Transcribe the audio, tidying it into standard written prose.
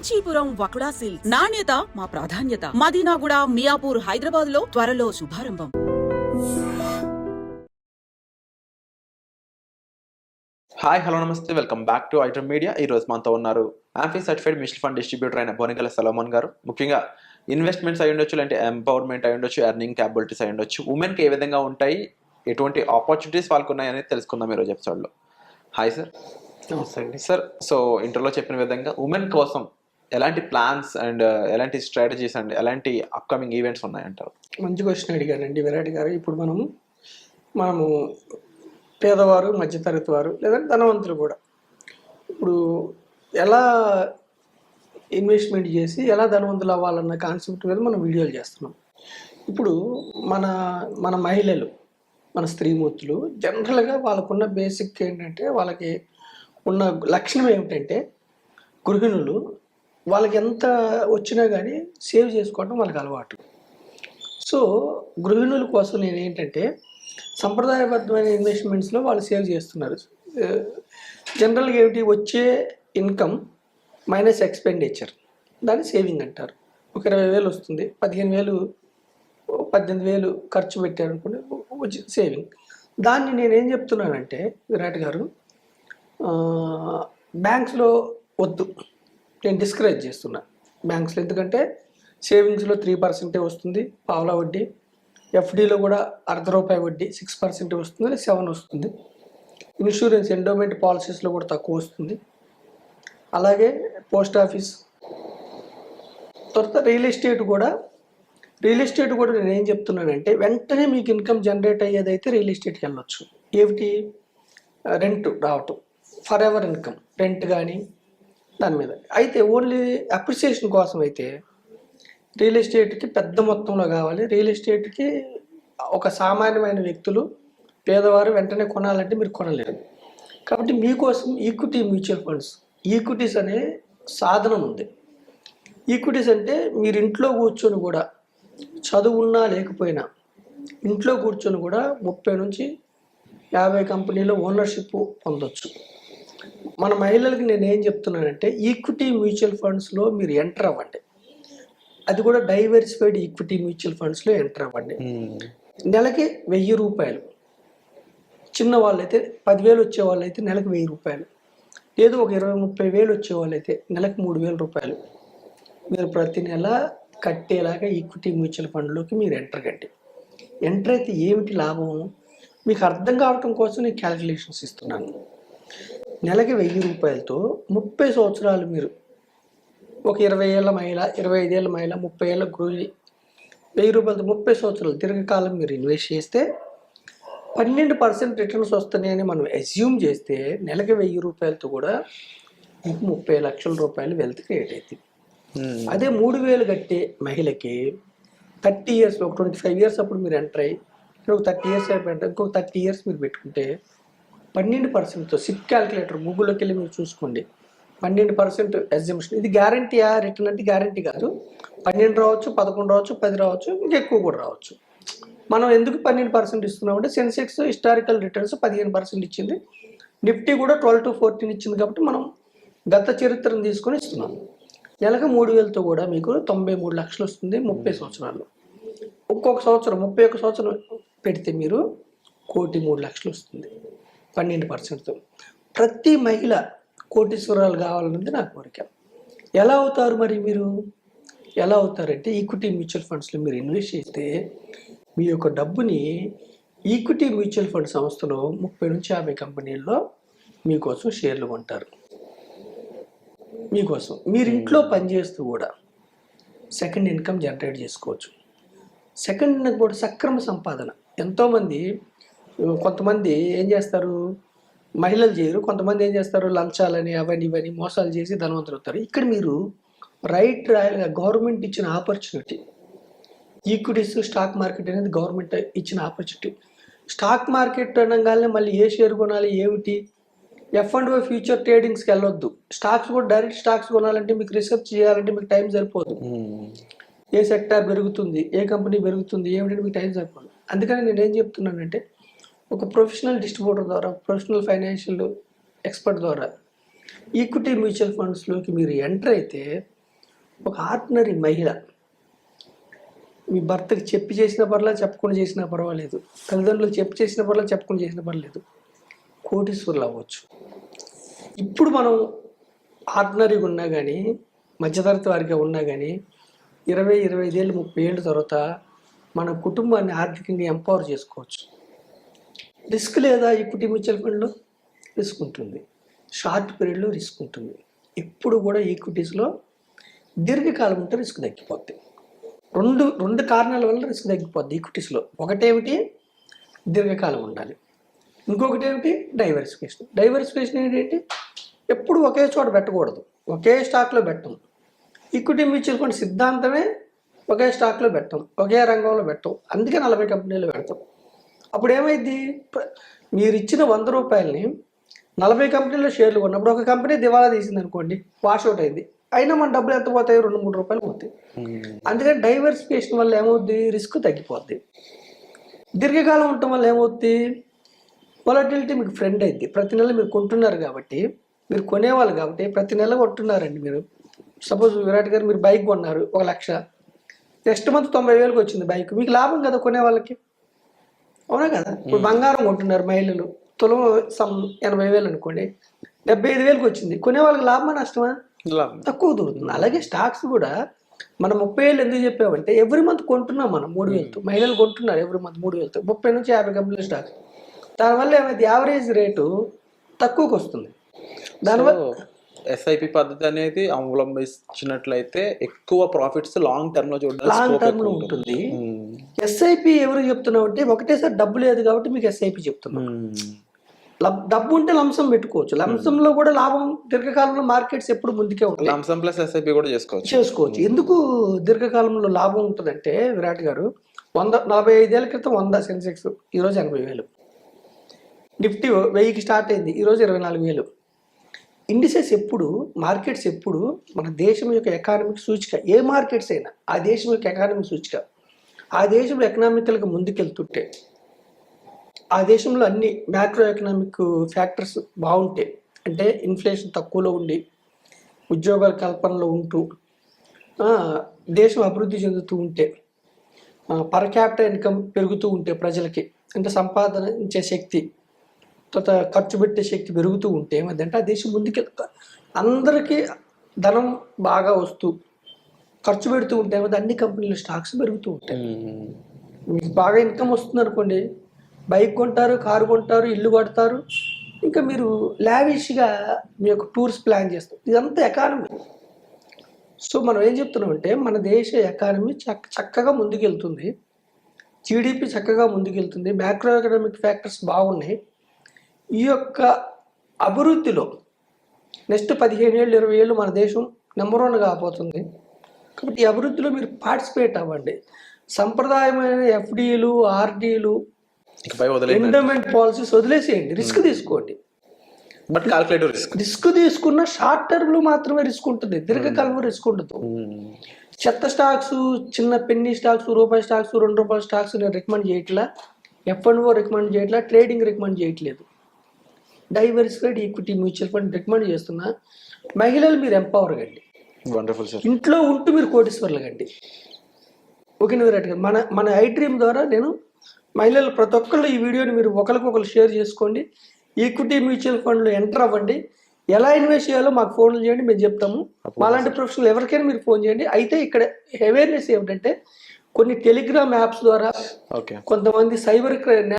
Kanchipuram వకుడా silks నాణ్యత మా ప్రాధాన్యత. మదీనాగూడ, మియాపూర్, హైదరాబాద్ లో త్వరలో శుభారంభం. హాయ్, హలో, నమస్తే, welcome back to item media. ఈ రోజు మనతో ఉన్నారు amphi certified mutual fund distributor అయిన బోనిగల సలోమన్ గారు. ముఖ్యంగా ఇన్వెస్ట్మెంట్స్ అయి ఉండొచ్చు, లేదంటే ఎంపవర్మెంట్ అయి ఉండొచ్చు, ఎర్నింగ్ క్యాపబిలిటీస్ అయి ఉండొచ్చు, ఉమెన్కి ఏ విధంగా ఉంటాయి, ఎటువంటి ఆపర్చునిటీస్ వాళ్ళకు ఉన్నాయి అనేది తెలుసుకుందాం ఈరోజు ఎపిసోడ్లో. Hi sir. నమస్తే అండి సార్, సో ఇంటర్లో చెప్పిన విధంగా ఉమెన్ కోసం ఎలాంటి ప్లాన్స్ అండ్ ఎలాంటి స్ట్రాటజీస్ అండ్ ఎలాంటి అప్కమింగ్ ఈవెంట్స్ ఉన్నాయంటారు? మంచి క్వశ్చన్ అడిగానండి విరాట్ గారు. ఇప్పుడు మనము పేదవారు, మధ్యతరగతి వారు, లేదంటే ధనవంతులు కూడా ఇప్పుడు ఎలా ఇన్వెస్ట్మెంట్ చేసి ఎలా ధనవంతులు అవ్వాలన్న కాన్సెప్ట్ మీద మనం వీడియోలు చేస్తున్నాం. ఇప్పుడు మన మహిళలు, మన స్త్రీమూర్తులు జనరల్గా వాళ్ళకున్న బేసిక్ ఏంటంటే, వాళ్ళకి ఉన్న లక్షణం ఏమిటంటే, గృహిణులు వాళ్ళకి ఎంత వచ్చినా కానీ సేవ్ చేసుకోవడం వాళ్ళకి అలవాటు. సో గృహిణుల కోసం నేను ఏంటంటే, సంప్రదాయబద్ధమైన ఇన్వెస్ట్మెంట్స్లో వాళ్ళు సేవ్ చేస్తున్నారు. జనరల్గా ఏమిటి, వచ్చే ఇన్కమ్ మైనస్ ఎక్స్పెండిచర్, దాన్ని సేవింగ్ అంటారు. ఒక 20,000 వస్తుంది, 15,000 18,000 ఖర్చు పెట్టారు అనుకోండి, వచ్చి సేవింగ్. దాన్ని నేనేం చెప్తున్నానంటే విరాట్ గారు, బ్యాంక్స్లో వద్దు, నేను డిస్కరేజ్ చేస్తున్నా బ్యాంక్స్లో. ఎందుకంటే సేవింగ్స్లో 3% వస్తుంది, పావలా వడ్డీ. ఎఫ్డీలో కూడా ₹0.5 వడ్డీ, 6% వస్తుంది, 7 వస్తుంది. ఇన్సూరెన్స్ ఎండోమెంట్ పాలసీస్లో కూడా తక్కువ వస్తుంది. అలాగే పోస్ట్ ఆఫీస్, తర్వాత రియల్ ఎస్టేట్ కూడా నేను ఏం చెప్తున్నానంటే, వెంటనే మీకు ఇన్కమ్ జనరేట్ అయ్యేదైతే రియల్ ఎస్టేట్కి వెళ్ళొచ్చు. ఏమిటి, రెంట్ రావటం, ఫర్ ఎవర్ ఇన్కమ్, రెంట్ కానీ దాని మీద. అయితే ఓన్లీ అప్రిసియేషన్ కోసం అయితే రియల్ ఎస్టేట్కి పెద్ద మొత్తంలో కావాలి. రియల్ ఎస్టేట్కి ఒక సామాన్యమైన వ్యక్తులు, పేదవారు వెంటనే కొనాలంటే మీరు కొనలేరు. కాబట్టి మీకోసం ఈక్విటీ మ్యూచువల్ ఫండ్స్, ఈక్విటీస్ అనే సాధనం ఉంది. ఈక్విటీస్ అంటే మీరు ఇంట్లో కూర్చొని కూడా, చదువున్నా లేకపోయినా ఇంట్లో కూర్చొని కూడా 30 నుంచి 50 కంపెనీలో ఓనర్షిప్ పొందొచ్చు. మన మహిళలకి నేను ఏం చెప్తున్నానంటే, ఈక్విటీ మ్యూచువల్ ఫండ్స్లో మీరు ఎంటర్ అవ్వండి. అది కూడా డైవర్సిఫైడ్ ఈక్విటీ మ్యూచువల్ ఫండ్స్లో ఎంటర్ అవ్వండి. నెలకి ₹1,000, చిన్న వాళ్ళైతే 10,000 వచ్చే వాళ్ళైతే నెలకు ₹1,000, లేదు ఒక 20-30 వేలు వచ్చే వాళ్ళైతే నెలకు ₹3,000 మీరు ప్రతి నెల కట్టేలాగా ఈక్విటీ మ్యూచువల్ ఫండ్లోకి మీరు ఎంటర్ కండి. ఎంటర్ అయితే ఏమిటి లాభం మీకు అర్థం కావటం కోసం నేను క్యాలిక్యులేషన్స్ ఇస్తున్నాను. నెలకి ₹1,000తో 30 సంవత్సరాలు మీరు, ఒక 20 ఏళ్ళ మహిళ, 25 ఏళ్ళ మహిళ, 30 ఏళ్ళ గృహిణి, ₹1,000తో 30 సంవత్సరాలు దీర్ఘకాలం మీరు ఇన్వెస్ట్ చేస్తే 12% రిటర్న్స్ వస్తున్నాయని మనం అస్యూమ్ చేస్తే, నెలకి ₹1,000తో కూడా మీకు ₹30 లక్షల వెల్త్ క్రియేట్ అవుతుంది. అదే 3,000 కట్టే మహిళకి 30 ఇయర్స్, ఒక 25 ఇయర్స్ అప్పుడు మీరు ఎంటర్ అయ్యి, ఒక 30 ఇయర్స్ అయిపోయింటే ఇంకొక 30 ఇయర్స్ మీరు పెట్టుకుంటే 12%తో, సిప్ క్యాలిక్యులేటర్ గూగుల్లోకి వెళ్ళి మీరు చూసుకోండి, 12% అజంప్షన్. ఇది గ్యారంటీయా? రిటర్న్ అంటే గ్యారంటీ కాదు. 12 రావచ్చు, 11 రావచ్చు, 10 రావచ్చు, ఇంకెక్కువ కూడా రావచ్చు. మనం ఎందుకు 12% ఇస్తున్నామంటే, సెన్సెక్స్ హిస్టారికల్ రిటర్న్స్ 15% ఇచ్చింది, నిఫ్టీ కూడా 12 to 14 ఇచ్చింది. కాబట్టి మనం గత చరిత్రను తీసుకొని ఇస్తున్నాం. నెలకు 3,000తో కూడా మీకు 93 లక్షలు వస్తుంది 30 సంవత్సరాలు. ఒక్కొక్క సంవత్సరం 31 సంవత్సరం పెడితే మీరు 1,03,00,000 వస్తుంది 12%తో. ప్రతి మహిళ కోటీశ్వరాలు కావాలన్నది నా కోరిక. ఎలా అవుతారు మరి మీరు? ఎలా అవుతారంటే, ఈక్విటీ మ్యూచువల్ ఫండ్స్లో మీరు ఇన్వెస్ట్ చేస్తే మీ యొక్క డబ్బుని ఈక్విటీ మ్యూచువల్ ఫండ్ సంస్థలో 30 నుంచి 50 కంపెనీల్లో మీకోసం షేర్లు కొంటారు. మీకోసం మీరు ఇంట్లో పనిచేస్తూ కూడా సెకండ్ ఇన్కమ్ జనరేట్ చేసుకోవచ్చు. సెకండ్ ఇన్కమ్ కూడా సక్రమ సంపాదన. ఎంతోమంది, కొంతమంది ఏం చేస్తారు, మహిళలు చేయరు, కొంతమంది ఏం చేస్తారు, లంచాలని అవన్నీ ఇవన్నీ మోసాలు చేసి ధనవంతులు అవుతారు. ఇక్కడ మీరు రైట్ రాయల్గా గవర్నమెంట్ ఇచ్చిన ఆపర్చునిటీ, ఈక్విటీస్, స్టాక్ మార్కెట్ అనేది గవర్నమెంట్ ఇచ్చిన ఆపర్చునిటీ. స్టాక్ మార్కెట్ అనగానే మళ్ళీ ఏ షేర్ కొనాలి, ఏమిటి, F&O ఫ్యూచర్ ట్రేడింగ్స్కి వెళ్ళొద్దు. స్టాక్స్ కూడా డైరెక్ట్ స్టాక్స్ కొనాలంటే మీకు రీసెర్చ్ చేయాలంటే మీకు టైం సరిపోదు. ఏ సెక్టార్ పెరుగుతుంది, ఏ కంపెనీ పెరుగుతుంది, ఏమిటంటే మీకు టైం సరిపోదు. అందుకని నేను ఏం చెప్తున్నానంటే, ఒక ప్రొఫెషనల్ డిస్ట్రిబ్యూటర్ ద్వారా, ప్రొఫెషనల్ ఫైనాన్షియల్ ఎక్స్పర్ట్ ద్వారా ఈక్విటీ మ్యూచువల్ ఫండ్స్లోకి మీరు ఎంటర్ అయితే ఒక ఆర్డినరీ మహిళ మీ భర్తకి చెప్పి చేసిన పర్లేదు, చెప్పకుండా చేసినా పర్వాలేదు, తల్లిదండ్రులకు చెప్పి చేసిన పర్లేదు, చెప్పకుండా చేసిన పర్లేదు, కోటీశ్వరులు అవ్వచ్చు. ఇప్పుడు మనం ఆర్డినరీగా ఉన్నా కానీ, మధ్యతరగతి వారిగా ఉన్నా కానీ 20-25 ఏళ్ళు 30 ఏళ్ళ తర్వాత మన కుటుంబాన్ని ఆర్థికంగా ఎంపవర్ చేసుకోవచ్చు. రిస్క్ లేదా ఈక్విటీ మ్యూచువల్ ఫండ్లో? రిస్క్ ఉంటుంది. షార్ట్ పీరియడ్లో రిస్క్ ఉంటుంది. ఎప్పుడు కూడా ఈక్విటీస్లో దీర్ఘకాలం ఉంటే రిస్క్ తగ్గిపోద్ది. రెండు కారణాల వల్ల రిస్క్ తగ్గిపోద్ది ఈక్విటీస్లో. ఒకటేమిటి, దీర్ఘకాలం ఉండాలి. ఇంకొకటి ఏమిటి, డైవర్సిఫికేషన్. డైవర్సిఫికేషన్ ఏంటి, ఎప్పుడు ఒకే చోట పెట్టకూడదు, ఒకే స్టాక్లో పెట్టం. ఈక్విటీ మ్యూచువల్ ఫండ్ సిద్ధాంతమే ఒకే స్టాక్లో పెట్టం, ఒకే రంగంలో పెట్టం. అందుకే 40 కంపెనీలు పెడతాం. అప్పుడు ఏమైంది, మీరు ఇచ్చిన 100 రూపాయలని 40 కంపెనీల్లో షేర్లు కొన్నప్పుడు ఒక కంపెనీ దివాలా తీసింది అనుకోండి, వాషౌట్ అయింది, అయినా మన డబ్బులు ఎంత పోతాయి, 2-3 రూపాయలు పోతాయి. అందుకని డైవర్సిఫికేషన్ వల్ల ఏమవుద్ది, రిస్క్ తగ్గిపోద్ది. దీర్ఘకాలం ఉండటం వల్ల ఏమవుద్ది, వాలటిలిటీ మీకు ఫ్రెండ్ అయింది. ప్రతి నెల మీరు కొంటున్నారు కాబట్టి, మీరు కొనేవాళ్ళు కాబట్టి ప్రతి నెల కొంటున్నారండి. మీరు సపోజ్ విరాట్ గారు మీరు బైక్ కొన్నారు 1 లక్ష, నెక్స్ట్ మంత్ 90,000కి వచ్చింది బైక్, మీకు లాభం కదా కొనే వాళ్ళకి, అవునా కదా. ఇప్పుడు బంగారం కొంటున్నారు మహిళలు, తులం 80,000 అనుకోండి, 75,000కి వచ్చింది, కొనే వాళ్ళకి లాభమా నష్టమా? తక్కువ దొరుకుతుంది. అలాగే స్టాక్స్ కూడా మనం 30 ఏళ్ళు ఎందుకు చెప్పామంటే ఎవ్రీ మంత్ కొంటున్నాం మనం 3,000తో, మహిళలు కొంటున్నారు ఎవ్రీ మంత్ 3,000తో, 30 నుంచి 50 కంపెనీల స్టాక్స్. దానివల్ల ఏమైంది, యావరేజ్ రేటు తక్కువకి వస్తుంది. దానివల్ల ఎస్ఐపి పద్ధతి అనేది అవలంబించినట్లయితే ఎక్కువ ప్రాఫిట్స్ లాంగ్ టర్మ్ లో లాంగ్ టర్మ్ లో ఉంటుంది. ఎస్ఐపి ఎవరు చెప్తున్నావు అంటే, ఒకటేసారి డబ్బు లేదు కాబట్టి మీకు ఎస్ఐపి చెప్తున్నాం. డబ్బు ఉంటే లంసం పెట్టుకోవచ్చు, లంసంలో కూడా లాభం దీర్ఘకాలంలో మార్కెట్స్ ఎప్పుడు ముందుకే ఉంటాయి. లంసం ప్లస్ ఎస్ఐపి కూడా చేసుకోవచ్చు. ఎందుకు దీర్ఘకాలంలో లాభం ఉంటుందంటే, విరాట్ గారు 45 ఏళ్ల క్రితం 100 సెన్సెక్స్, ఈరోజు 80,000. నిఫ్టీ 1000కి స్టార్ట్ అయింది, ఈరోజు 24,000. ఇండిసెస్ ఎప్పుడు, మార్కెట్స్ ఎప్పుడు మన దేశం యొక్క ఎకానమిక్ సూచిక. ఏ మార్కెట్స్ అయినా ఆ దేశం యొక్క ఎకానమిక్ సూచిక. ఆ దేశంలో ఎకనామికల్గా ముందుకెళ్తుంటే, ఆ దేశంలో అన్ని మ్యాక్రో ఎకనామిక్ ఫ్యాక్టర్స్ బాగుంటాయి, అంటే ఇన్ఫ్లేషన్ తక్కువలో ఉండి, ఉద్యోగాల కల్పనలో ఉంటూ, దేశం అభివృద్ధి చెందుతూ ఉంటే, పర్ క్యాపిటల్ ఇన్కమ్ పెరుగుతూ ఉంటే ప్రజలకి, అంటే సంపాదించే శక్తి, తర్వాత ఖర్చు పెట్టే శక్తి పెరుగుతూ ఉంటే ఏమంటే ఆ దేశం ముందుకెళ్తా, అందరికీ ధనం బాగా వస్తూ ఖర్చు పెడుతూ ఉంటే అన్ని కంపెనీల స్టాక్స్ పెరుగుతూ ఉంటాయి. మీకు బాగా ఇన్కమ్ వస్తుంది అనుకోండి, బైక్ కొంటారు, కారు కొంటారు, ఇల్లు కడతారు, ఇంకా మీరు లావిష్గా మీ యొక్క టూర్స్ ప్లాన్ చేస్తారు. ఇదంతా ఎకానమీ. సో మనం ఏం చెప్తున్నామంటే, మన దేశ ఎకానమీ చక్కగా ముందుకెళ్తుంది, జీడిపి చక్కగా ముందుకెళ్తుంది, మ్యాక్రో ఎకనామిక్ ఫ్యాక్టర్స్ బాగున్నాయి. ఈ యొక్క అభివృద్ధిలో నెక్స్ట్ 15 ఏళ్ళు 20 ఏళ్ళు మన దేశం నెంబర్ 1 కాబోతుంది. కాబట్టి ఈ అభివృద్ధిలో మీరు పార్టిసిపేట్ అవ్వండి. సంప్రదాయమైన ఎఫ్డీలు, ఆర్డీలు, ఎండోమెంట్ పాలసీస్ వదిలేసేయండి, రిస్క్ తీసుకోండి. బట్ క్యాల్కులేటివ్ రిస్క్ తీసుకున్న షార్ట్ టర్మ్లో మాత్రమే రిస్క్ ఉంటుంది, దీర్ఘకాలంలో రిస్క్ ఉండదు. చెత్త స్టాక్స్, చిన్న పెన్నీ స్టాక్స్, రూపాయి స్టాక్స్, 2 రూపాయల స్టాక్స్ నేను రికమెండ్ చేయట్లా, F&O రికమెండ్ చేయట్లా, ట్రేడింగ్ రికమెండ్ చేయట్లేదు. Diversified equity mutual fund recommend చేస్తున్నా. మహిళలు మీరు ఎంపవర్ కండి, ఇంట్లో ఉంటూ మీరు కోటీశ్వర్లు కండి. ఓకే విరాట్ గారు, మన ఐ డ్రీమ్ ద్వారా నేను మహిళలు ప్రతి ఒక్కళ్ళు ఈ వీడియోని మీరు ఒకరికొకరు షేర్ చేసుకోండి. ఈక్విటీ మ్యూచువల్ ఫండ్లో ఎంటర్ అవ్వండి. ఎలా ఇన్వెస్ట్ చేయాలో మాకు ఫోన్లు చేయండి, మేము చెప్తాము. మాలాంటి ప్రొఫెషనల్ ఎవరికైనా మీరు ఫోన్ చేయండి. అయితే ఇక్కడ అవేర్నెస్ ఏమిటంటే, కొన్ని టెలిగ్రామ్ యాప్స్ ద్వారా కొంతమంది సైబర్